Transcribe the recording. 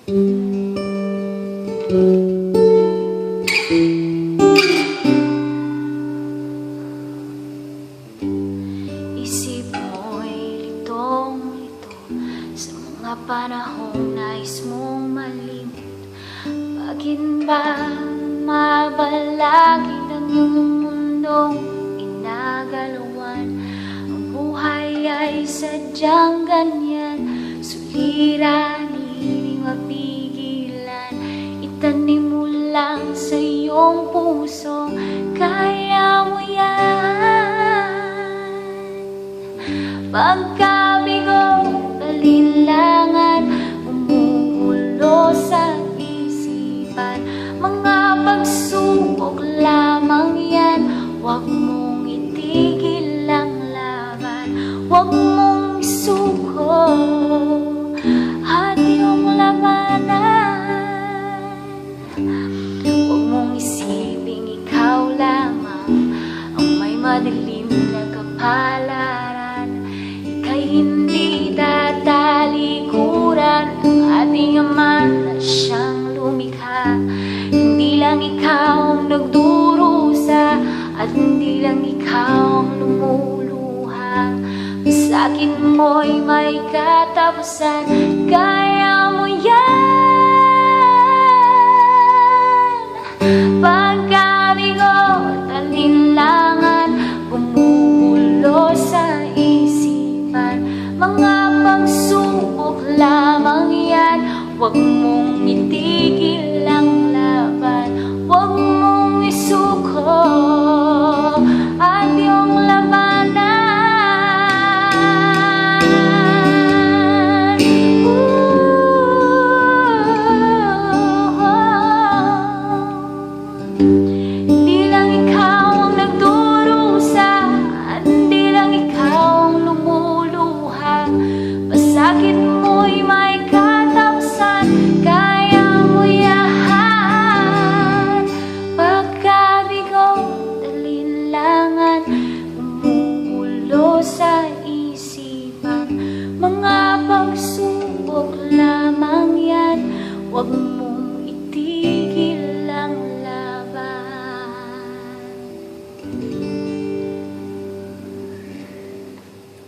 Isip mo'y litong-lito sa mga panahong nais mong malimit. Bakit ba mabalakid ang iyong mundong inagalawan? Ang buhay ay sadyang ganyan, suliranin, mapigilan. Itanim mo lang sa iyong puso, kaya mo yan. Pagkabigo, kalinlangan, umuulo sa isipan. Mga pagsubok lamang yan, huwag mong itigil ang laban. Huwag mong isuko at iyong labanan. Huwag mong isiping ikaw lamang ang may madilim na kapalaran. Ika'y hindi tatalikuran ng ating Ama na siyang lumikha. Hindi lang ikaw ang nagdurusa at hindi lang ikaw ang lumuluha. Masakit mo'y may katapusan, kaya mo yan. Pagkabigo, talinlangan, bumubulo sa isipan. Mga pagsubok lamang yan, huwag mong itigil ang laban. Huwag mong isuko at iyong labanan. Hindi lang ikaw ang nagdurusa at hindi lang ikaw ang lumuluha. Masakit mo'y may katapusan, kaya mo yan. Pagkabigo, talinlangan, umuulo sa isipan. Mga pagsubok lamang yan, huwag mo